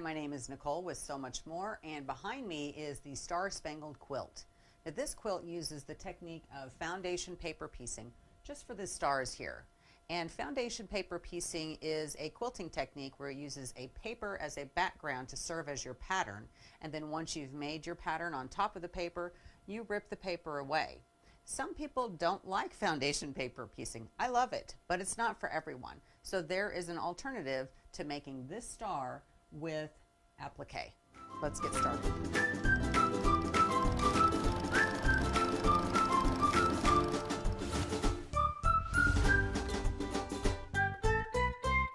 my name is Nicole with So Much More, and behind me is the Star Spangled Quilt. Now, this quilt uses the technique of foundation paper piecing just for the stars here. And foundation paper piecing is a quilting technique where it uses a paper as a background to serve as your pattern. And then once you've made your pattern on top of the paper, you rip the paper away. Some people don't like foundation paper piecing. I love it, but it's not for everyone. So there is an alternative to making this star with applique. Let's get started.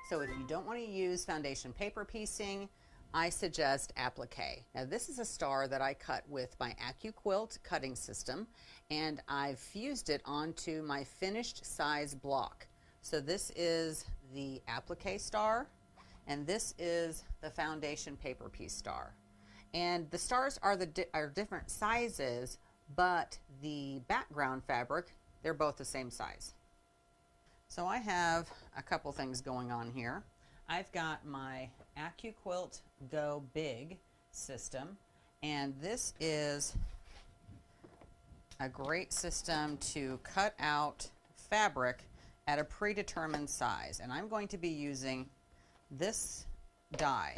So if you don't want to use foundation paper piecing, I suggest applique. Now this is a star that I cut with my AccuQuilt Cutting System, and I've fused it onto my finished size block. So this is the applique star, and this is the foundation paper piece star. And the stars are different sizes, but the background fabric, they're both the same size. So I have a couple things going on here. I've got my AccuQuilt Go Big system, and this is a great system to cut out fabric at a predetermined size. And I'm going to be using this die.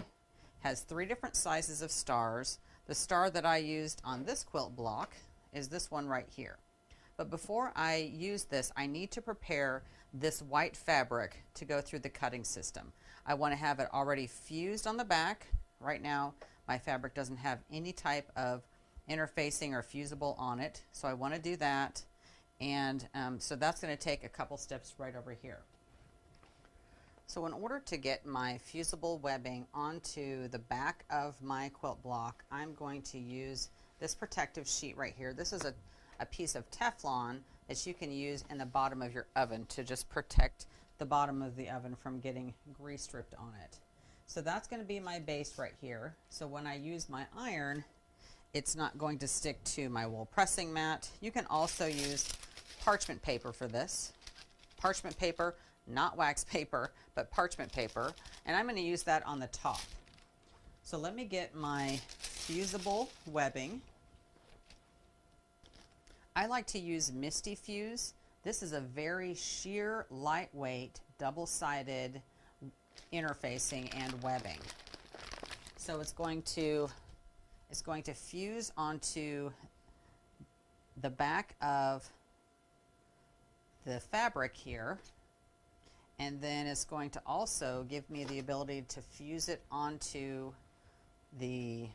Has 3 different sizes of stars. The star that I used on this quilt block is this one right here. But before I use this, I need to prepare this white fabric to go through the cutting system. I want to have it already fused on the back. Right now, my fabric doesn't have any type of interfacing or fusible on it, so I want to do that. And so that's going to take a couple steps right over here. So in order to get my fusible webbing onto the back of my quilt block, I'm going to use this protective sheet right here. This is a piece of Teflon that you can use in the bottom of your oven to just protect the bottom of the oven from getting grease stripped on it. So that's going to be my base right here. So when I use my iron, it's not going to stick to my wool pressing mat. You can also use parchment paper for this. Parchment paper, not wax paper, but parchment paper. And I'm going to use that on the top. So let me get my fusible webbing. I like to use Misty Fuse. This is a very sheer, lightweight, double-sided interfacing and webbing. So it's going to fuse onto the back of the fabric here, and then it's going to also give me the ability to fuse it onto the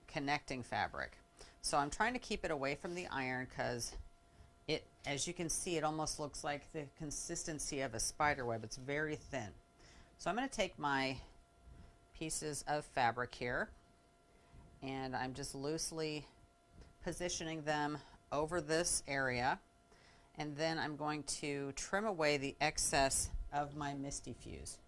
connecting fabric. So I'm trying to keep it away from the iron because it, as you can see, it almost looks like the consistency of a spider web. It's very thin. So I'm going to take my pieces of fabric here, and I'm just loosely positioning them over this area, and then I'm going to trim away the excess of my Misty Fuse.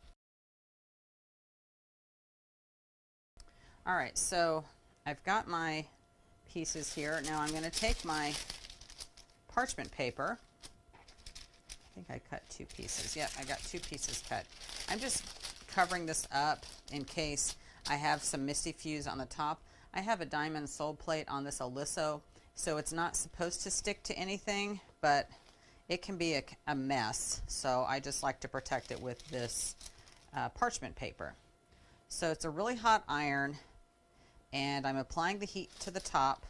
All right, so I've got my pieces here. Now I'm going to take my parchment paper. I think I cut 2 pieces. Yep, I got 2 pieces cut. I'm just covering this up in case I have some Misty Fuse on the top. I have a diamond sole plate on this Oliso, so it's not supposed to stick to anything, but it can be a mess. So I just like to protect it with this parchment paper. So it's a really hot iron, and I'm applying the heat to the top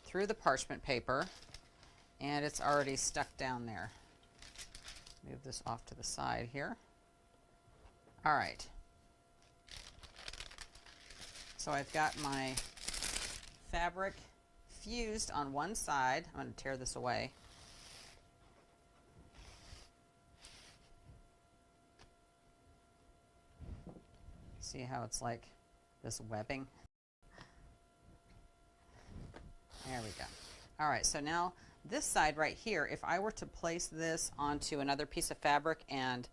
through the parchment paper, and it's already stuck down there. Move this off to the side here. All right. So I've got my fabric fused on one side. I'm going to tear this away. See how it's like this webbing? There we go. All right, so now this side right here, if I were to place this onto another piece of fabric and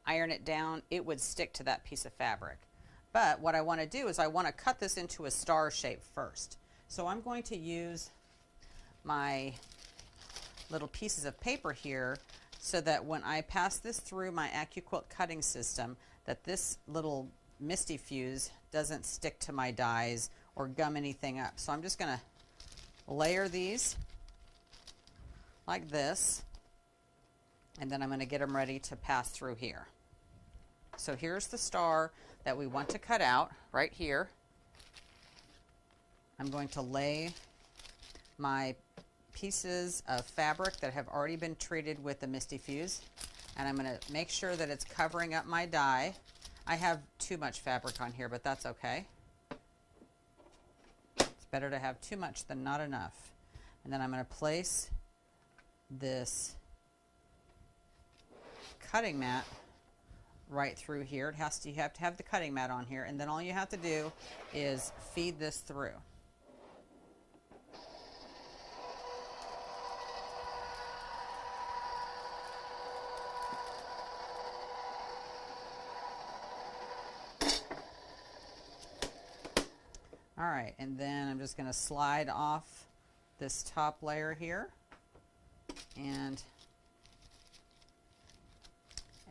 iron it down, it would stick to that piece of fabric. But what I want to do is I want to cut this into a star shape first. So I'm going to use my little pieces of paper here so that when I pass this through my AccuQuilt cutting system, that this little Misty Fuse doesn't stick to my dies or gum anything up. So I'm just going to layer these like this, and then I'm going to get them ready to pass through here. So here's the star that we want to cut out right here. I'm going to lay my pieces of fabric that have already been treated with the Misty Fuse, and I'm going to make sure that it's covering up my die. I have too much fabric on here, but that's okay. It's better to have too much than not enough. And then I'm going to place this cutting mat right through here. You have to have the cutting mat on here, and then all you have to do is feed this through. All right, and then I'm just going to slide off this top layer here, and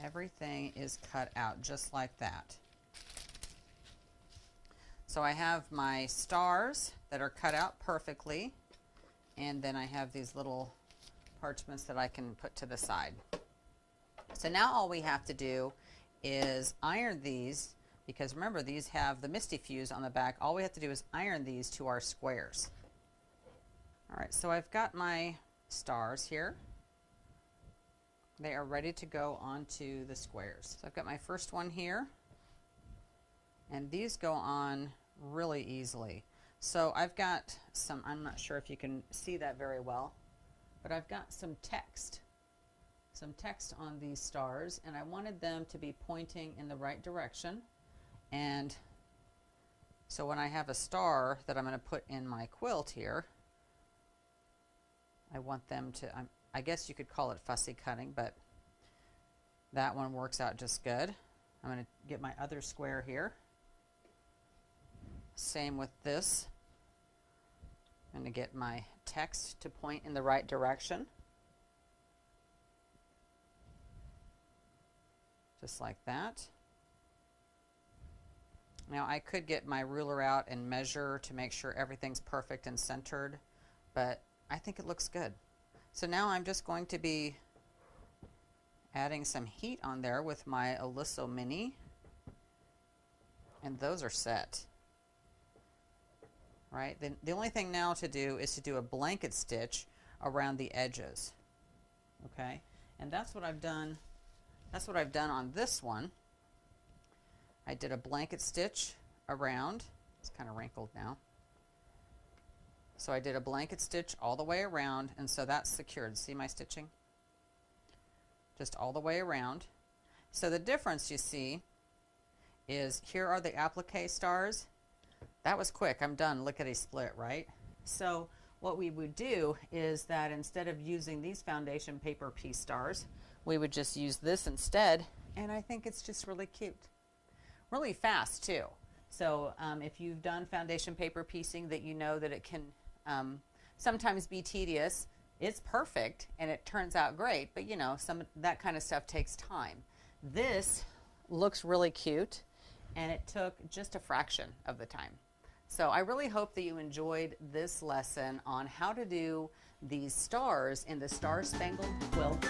everything is cut out just like that. So I have my stars that are cut out perfectly, and then I have these little parchments that I can put to the side. So now all we have to do is iron these, because remember, these have the Misty Fuse on the back. All we have to do is iron these to our squares. All right, so I've got my stars here. They are ready to go onto the squares. So I've got my first one here, and these go on really easily. So I've got some, I'm not sure if you can see that very well, but I've got some text on these stars, and I wanted them to be pointing in the right direction. And so when I have a star that I'm going to put in my quilt here, I want them to, I guess you could call it fussy cutting, but that one works out just good. I'm going to get my other square here. Same with this. I'm going to get my text to point in the right direction. Just like that. Now I could get my ruler out and measure to make sure everything's perfect and centered, but I think it looks good. So now I'm just going to be adding some heat on there with my Oliso Mini, and those are set. Right? Then the only thing now to do is to do a blanket stitch around the edges. Okay? And that's what I've done. That's what I've done on this one. I did a blanket stitch around. It's kind of wrinkled now. So I did a blanket stitch all the way around, and so that's secured. See my stitching? Just all the way around. So the difference you see is here are the applique stars. That was quick. I'm done. Lickety split, right? So what we would do is that instead of using these foundation paper piece stars, we would just use this instead, and I think it's just really cute. Really fast too. So if you've done foundation paper piecing, that you know that it can sometimes be tedious. It's perfect and it turns out great, but you know, that kind of stuff takes time. This looks really cute, and it took just a fraction of the time. So I really hope that you enjoyed this lesson on how to do these stars in the Star Spangled Quilt